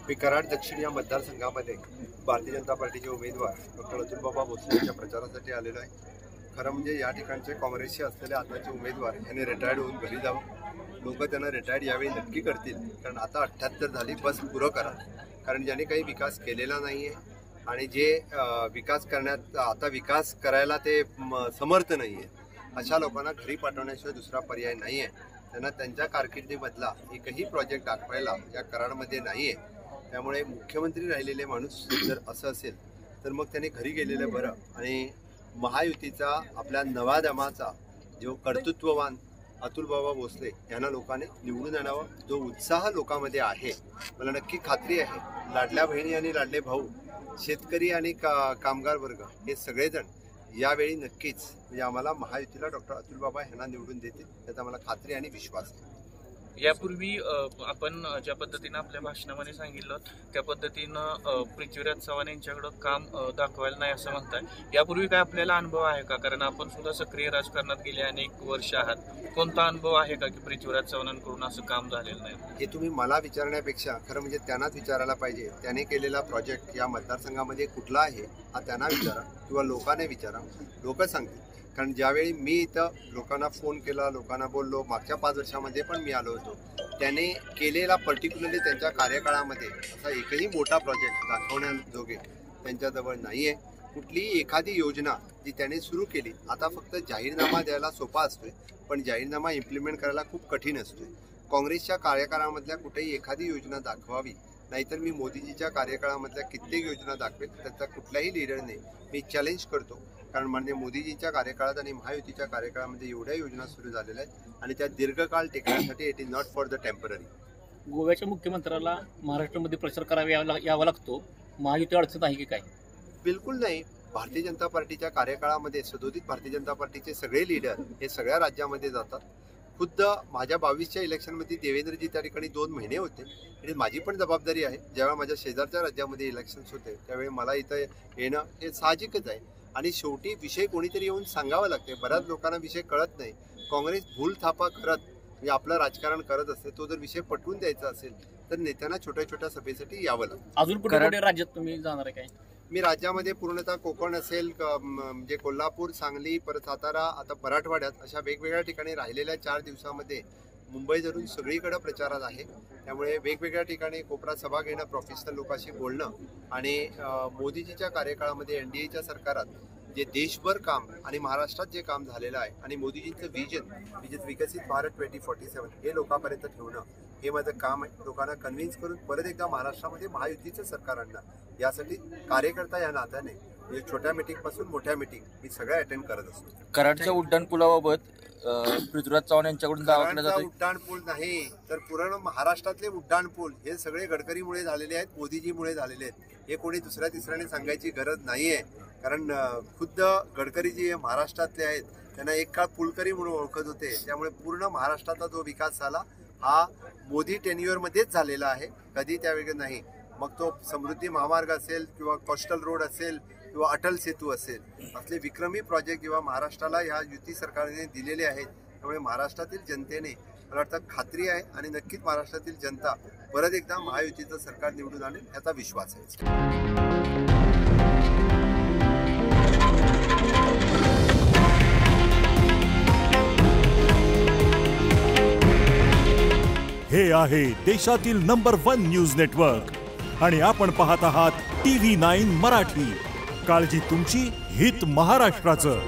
मी कराड दक्षिण या मतदारसंघामध्ये भारतीय जनता पार्टीचे उमेदवार डॉक्टर अतुलबाबा भोसले यांच्या प्रचारासाठी आलेलो आहे। खरं म्हणजे या ठिकाणचे काँग्रेसचे असलेले आताचे उमेदवार यांनी रिटायर्ड होऊन घरी जावं। लोक त्यांना रिटायर्ड यावेळी नक्की करतील, कारण आता 78 झाली, बस पुरं करा। कारण ज्याने काही विकास केलेला नाही आहे आणि जे विकास करण्यात आता विकास करायला ते समर्थ नाही आहे, अशा लोकांना घरी पाठवण्याशिवाय दुसरा पर्याय नाही आहे। त्यांना त्यांच्या कारकिर्दीमधला एकही प्रोजेक्ट दाखवायला या कराडमध्ये नाही आहे। त्यामुळे मुख्यमंत्री राहिलेले माणूस जर असं असेल तर मग त्याने घरी गेलेलं बरं आणि महायुतीचा आपल्या नवा दमाचा जो कर्तृत्ववान अतुलबाबा भोसले यांना लोकांनी निवडून आणावं। जो उत्साह लोकांमध्ये आहे, मला नक्की खात्री आहे लाडल्या बहिणी आणि लाडले भाऊ, शेतकरी आणि कामगार वर्ग हे सगळेजण यावेळी नक्कीच म्हणजे आम्हाला महायुतीला डॉक्टर अतुलबाबा यांना निवडून देतील, याचा मला खात्री आणि विश्वास आहे। यापूर्वी आपण ज्या पद्धतीने आपल्या भाषणामध्ये सांगितलं त्या पद्धतीनं पृथ्वीराज चव्हाण यांच्याकडे काम दाखवायला नाही असं म्हणताय। यापूर्वी काय आपल्याला अनुभव आहे का? कारण आपण सुद्धा सक्रिय राजकारणात गेले अनेक वर्ष आहात। कोणता अनुभव आहे का की पृथ्वीराज चव्हाणांकडून असं काम झालेलं नाही? हे तुम्ही मला विचारण्यापेक्षा खरं म्हणजे त्यांनाच विचारायला पाहिजे। त्याने केलेला प्रोजेक्ट या मतदारसंघामध्ये कुठला आहे हा त्यांना विचारा किंवा लोकांना विचारा, लोक सांगतील। कारण ज्यावेळी मी इथं लोकांना फोन केला, लोकांना बोललो, मागच्या 5 वर्षामध्ये पण मी आलो होतो, त्याने केलेला पर्टिक्युलरली त्यांच्या कार्यकाळामध्ये असा एकही मोठा प्रोजेक्ट दाखवण्याजोगे त्यांच्याजवळ नाही आहे। कुठलीही एखादी योजना जी त्याने सुरू केली, आता फक्त जाहीरनामा द्यायला सोपा असतोय पण जाहीरनामा इम्प्लिमेंट करायला खूप कठीण असतोय। काँग्रेसच्या कार्यकाळामधल्या कुठेही एखादी योजना दाखवावी, नाहीतर मी मोदीजीच्या कार्यकाळामधल्या कित्येक योजना दाखवेल, त्याचा कुठल्याही लीडरने मी चॅलेंज करतो। कारण म्हणजे मोदीजींच्या कार्यकाळात आणि महायुतीच्या कार्यकाळामध्ये एवढ्या योजना सुरू झालेल्या आहेत आणि त्या दीर्घकाळ टिकण्यासाठी it is not for the temporary. गोव्याच्या मुख्यमंत्र्याला महाराष्ट्रामध्ये प्रचार करावा यावा लागतो, महायुती अडचण आहे की काय? बिलकुल नाही। भारतीय जनता पार्टीच्या कार्यकाळामध्ये सदोदित भारतीय जनता पार्टीचे सगळे लीडर हे सगळ्या राज्यामध्ये जातात। खुद्द माझ्या 22च्या इलेक्शनमध्ये देवेंद्रजी त्या ठिकाणी 2 महिने होते आणि माझी पण जबाबदारी आहे। जेव्हा माझ्या शेजारच्या राज्यामध्ये इलेक्शन्स होते त्यावेळी मला इथं येणं हे साहजिकच आहे आणि शेवटी विषय कोणीतरी येऊन सांगावं लागते। बऱ्याच लोकांना विषय कळत नाही। काँग्रेस भूल थापा करत म्हणजे आपलं राजकारण करत असते, तो जर विषय पटवून द्यायचा असेल तर नेत्यांना छोट्या छोट्या सभेसाठी यावं लागतं। अजून कुठे राज्यात तुम्ही जाणार आहे काय? मी राज्यामध्ये पूर्णतः कोकण असेल, म्हणजे कोल्हापूर, सांगली, परत सातारा, आता मराठवाड्यात अशा वेगवेगळ्या ठिकाणी राहिलेल्या 4 दिवसामध्ये मुंबई धरून सगळीकडे प्रचारात आहे। त्यामुळे वेगवेगळ्या ठिकाणी कोपरा सभा घेणं, प्रोफेशनल लोकांशी बोलणं आणि मोदीजीच्या कार्यकाळामध्ये एनडीएच्या सरकारात जे देशभर काम आणि महाराष्ट्रात जे काम झालेलं आहे आणि मोदीजींचं विजन विकसित भारत 2047 हे लोकांपर्यंत ठेवणं हे माझं काम आहे। लोकांना कन्व्हिन्स करून परत एकदा महाराष्ट्रामध्ये महायुतीचं सरकार आणणं, यासाठी कार्यकर्ता या नात्याने म्हणजे छोट्या मीटिंग पासून मोठ्या मीटिंग मी सगळ्या अटेंड करत असतो। कराडच्या उड्डाणपुलाबाबत पृथ्वीराज चव्हाण यांच्याकडून दावा केला जातो। उड्डाणपूल नाही तर पूर्ण महाराष्ट्रातले उड्डाणपूल हे सगळे गडकरीमुळे झालेले आहेत, मोदीजीमुळे झालेले आहेत। हे कोणी दुसऱ्या तिसऱ्याने सांगायची गरज नाहीये, कारण खुद्द गडकरीजी हे महाराष्ट्रातले आहेत। त्यांना एक काळ पुलकरी म्हणून ओळखत होते। त्यामुळे पूर्ण महाराष्ट्राचा जो विकास झाला हा मोदी टेन्युअरमध्येच झालेला आहे, कधी त्यावेळी नाही। मग तो समृद्धी महामार्ग असेल किंवा कोस्टल रोड असेल किंवा अटल सेतू असेल, असले विक्रमी प्रोजेक्ट जेव्हा महाराष्ट्राला ह्या युती सरकारने दिलेले आहेत, त्यामुळे महाराष्ट्रातील जनतेने मला वाटतं खात्री आहे आणि नक्कीच महाराष्ट्रातील जनता परत एकदा महायुतीचं सरकार निवडून आणेल याचा विश्वास आहे। हे आहे देशातील नंबर 1 न्यूज नेटवर्क आणि आपण पाहत आहात TV9 मराठी। काळजी तुमची, हित महाराष्ट्राचं।